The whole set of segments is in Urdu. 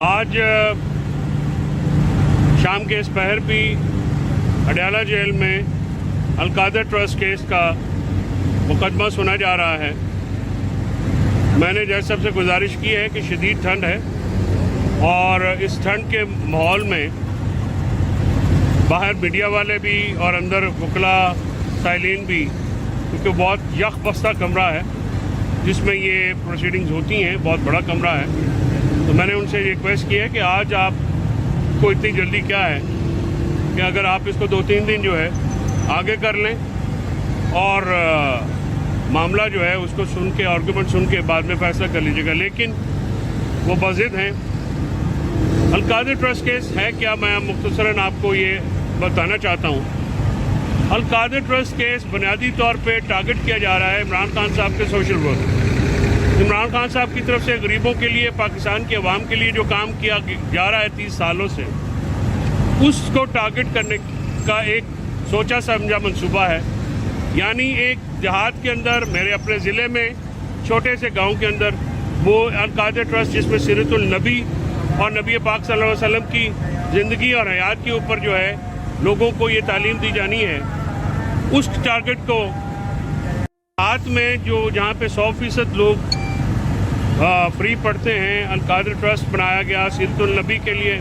آج شام کے اس پہر بھی اڈیالہ جیل میں القادر ٹرسٹ کیس کا مقدمہ سنا جا رہا ہے۔ میں نے جج صاحب سے گزارش کی ہے کہ شدید ٹھنڈ ہے اور اس ٹھنڈ کے ماحول میں باہر میڈیا والے بھی اور اندر وکلاء سائلین بھی، کیونکہ بہت یخ بستہ کمرہ ہے جس میں یہ پروسیڈنگز ہوتی ہیں، بہت بڑا کمرہ ہے، تو میں نے ان سے ریکویسٹ کی ہے کہ آج آپ کو اتنی جلدی کیا ہے کہ اگر آپ اس کو 2-3 دن جو ہے آگے کر لیں اور معاملہ جو ہے اس کو سن کے آرگومنٹ سن کے بعد میں فیصلہ کر لیجیے گا۔ لیکن وہ بضد ہیں۔ القادر ٹرسٹ کیس ہے کیا، میں مختصراً آپ کو یہ بتانا چاہتا ہوں۔ القادر ٹرسٹ کیس بنیادی طور پہ ٹارگٹ کیا جا رہا ہے عمران خان صاحب کے سوشل ورک۔ عمران خان صاحب کی طرف سے غریبوں کے لیے، پاکستان کے عوام کے لیے جو کام کیا جا رہا ہے 30 سالوں سے، اس کو ٹارگٹ کرنے کا ایک سوچا سمجھا منصوبہ ہے۔ یعنی ایک دیہات کے اندر، میرے اپنے ضلع میں چھوٹے سے گاؤں کے اندر، وہ القادر ٹرسٹ جس میں سیرت النبی اور نبی پاک صلی اللہ علیہ وسلم کی زندگی اور حیات کے اوپر جو ہے لوگوں کو یہ تعلیم دی جانی ہے، اس ٹارگٹ کو دیہات میں جہاں پہ 100% لوگ فری پڑھتے ہیں، القادر ٹرسٹ بنایا گیا سیرت النبی کے لیے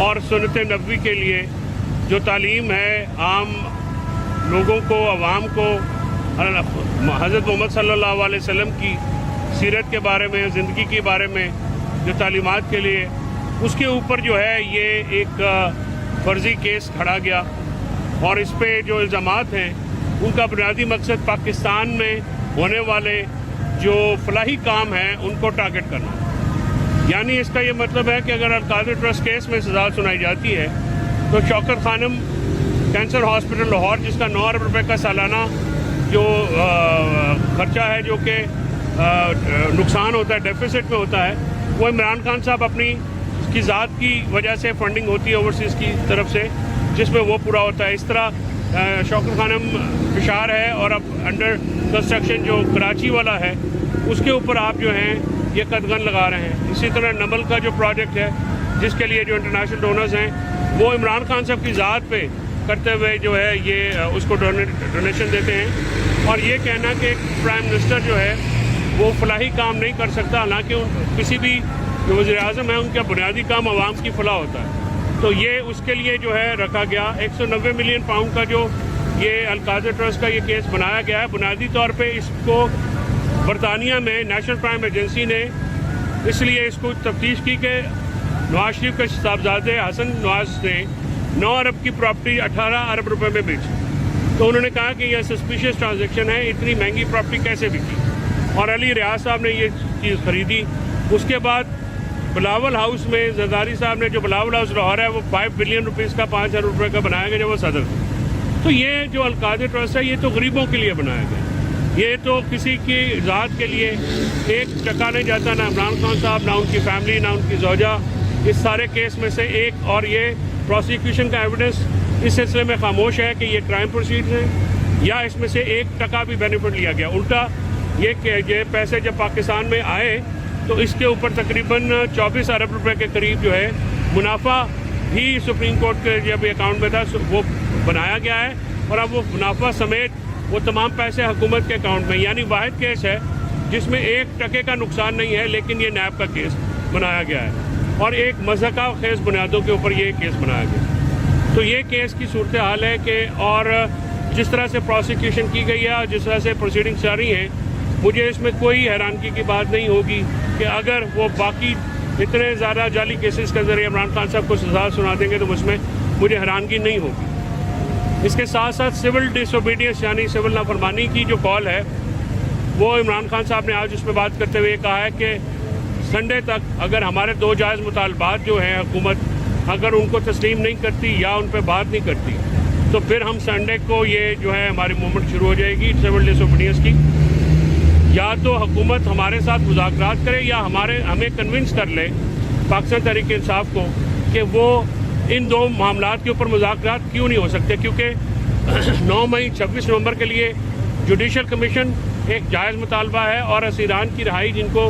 اور سنت نبوی کے لیے، جو تعلیم ہے عام لوگوں کو، عوام کو حضرت محمد صلی اللہ علیہ وسلم کی سیرت کے بارے میں، زندگی کے بارے میں جو تعلیمات کے لیے، اس کے اوپر جو ہے یہ ایک فرضی کیس کھڑا گیا اور اس پہ جو الزامات ہیں ان کا بنیادی مقصد پاکستان میں ہونے والے جو فلاحی کام ہیں ان کو ٹارگٹ کرنا۔ یعنی اس کا یہ مطلب ہے کہ اگر القادر ٹرسٹ کیس میں سزا سنائی جاتی ہے تو شوکت خانم کینسر ہاسپٹل لاہور، جس کا 9 ارب روپے کا سالانہ جو خرچہ ہے، جو کہ نقصان ہوتا ہے، ڈیفیسٹ میں ہوتا ہے، وہ عمران خان صاحب اپنی اس کی ذات کی وجہ سے فنڈنگ ہوتی ہے اوورسیز کی طرف سے، جس میں وہ پورا ہوتا ہے۔ اس طرح شوکت خانم پشار ہے اور اب انڈر کنسٹرکشن جو کراچی والا ہے، اس کے اوپر آپ جو ہیں یہ قدغن لگا رہے ہیں۔ اسی طرح نمل کا جو پروجیکٹ ہے، جس کے لیے جو انٹرنیشنل ڈونرز ہیں وہ عمران خان صاحب کی ذات پہ کرتے ہوئے جو ہے یہ اس کو ڈونیشن دیتے ہیں، اور یہ کہنا کہ ایک پرائم منسٹر جو ہے وہ فلاحی کام نہیں کر سکتا، حالانکہ کسی بھی جو وزیر اعظم ہیں ان کا بنیادی کام عوام کی فلاح ہوتا ہے۔ تو یہ اس کے لیے جو ہے رکھا گیا 190 ملین پاؤنڈ کا جو یہ القادر ٹرسٹ کا یہ کیس بنایا گیا ہے۔ بنیادی طور پہ اس کو برطانیہ میں نیشنل کرائم ایجنسی نے اس لیے اس کو تفتیش کی کہ نواز شریف کے صاحبزادے حسن نواز نے 9 ارب کی پراپرٹی 18 ارب روپے میں بیچی، تو انہوں نے کہا کہ یہ سسپیشیس ٹرانزیکشن ہے، اتنی مہنگی پراپرٹی کیسے بکی، اور علی ریاض صاحب نے یہ چیز خریدی۔ اس کے بعد بلاول ہاؤس میں زرداری صاحب نے، جو بلاول ہاؤس لاہور ہے، وہ 5 بلین روپیز کا 5 ارب روپے کا بنایا گیا جب وہ صدر تھے۔ تو یہ جو القادر ٹرسٹ ہے یہ تو غریبوں کے لیے بنایا گیا، یہ تو کسی کی ذات کے لیے ایک ٹکا نہیں جاتا، نہ عمران خان صاحب، نہ ان کی فیملی، نہ ان کی زوجہ اس سارے کیس میں سے ایک، اور یہ پروسیکیوشن کا ایویڈنس اس سلسلے میں خاموش ہے کہ یہ کرائم پروسیڈز ہیں یا اس میں سے ایک ٹکا بھی بینیفٹ لیا گیا۔ الٹا یہ کہ یہ پیسے جب پاکستان میں آئے تو اس کے اوپر تقریباً 24 ارب روپے کے قریب جو ہے منافع بھی سپریم کورٹ کے جب اکاؤنٹ میں تھا وہ بنایا گیا ہے، اور اب وہ منافع سمیت وہ تمام پیسے حکومت کے اکاؤنٹ میں، یعنی واحد کیس ہے جس میں 1 ٹکے کا نقصان نہیں ہے، لیکن یہ نیب کا کیس بنایا گیا ہے اور ایک مضحکہ خیز بنیادوں کے اوپر یہ کیس بنایا گیا۔ تو یہ کیس کی صورتحال ہے کہ، اور جس طرح سے پروسیکیوشن کی گئی ہے اور جس طرح سے پروسیڈنگز جاری ہیں، مجھے اس میں کوئی حیرانگی کی بات نہیں ہوگی کہ اگر وہ باقی اتنے زیادہ جعلی کیسز کے ذریعے عمران خان صاحب کو سزا سنا دیں گے تو اس میں مجھے حیرانگی نہیں ہوگی۔ اس کے ساتھ ساتھ سول ڈس اوبیڈینس یعنی سول نافرمانی کی جو کال ہے، وہ عمران خان صاحب نے آج اس پہ بات کرتے ہوئے کہا ہے کہ سنڈے تک اگر ہمارے 2 جائز مطالبات جو ہیں حکومت اگر ان کو تسلیم نہیں کرتی یا ان پہ بات نہیں کرتی تو پھر ہم سنڈے کو یہ جو ہے ہماری موومنٹ شروع ہو جائے گی سول ڈس اوبیڈینس کی۔ یا تو حکومت ہمارے ساتھ مذاکرات کرے یا ہمیں کنونس کر لے پاکستان تحریک انصاف کو کہ وہ ان 2 معاملات کے اوپر مذاکرات کیوں نہیں ہو سکتے، کیونکہ 9 مئی 26 نومبر کے لیے جوڈیشل کمیشن ایک جائز مطالبہ ہے اور اسیران کی رہائی جن کو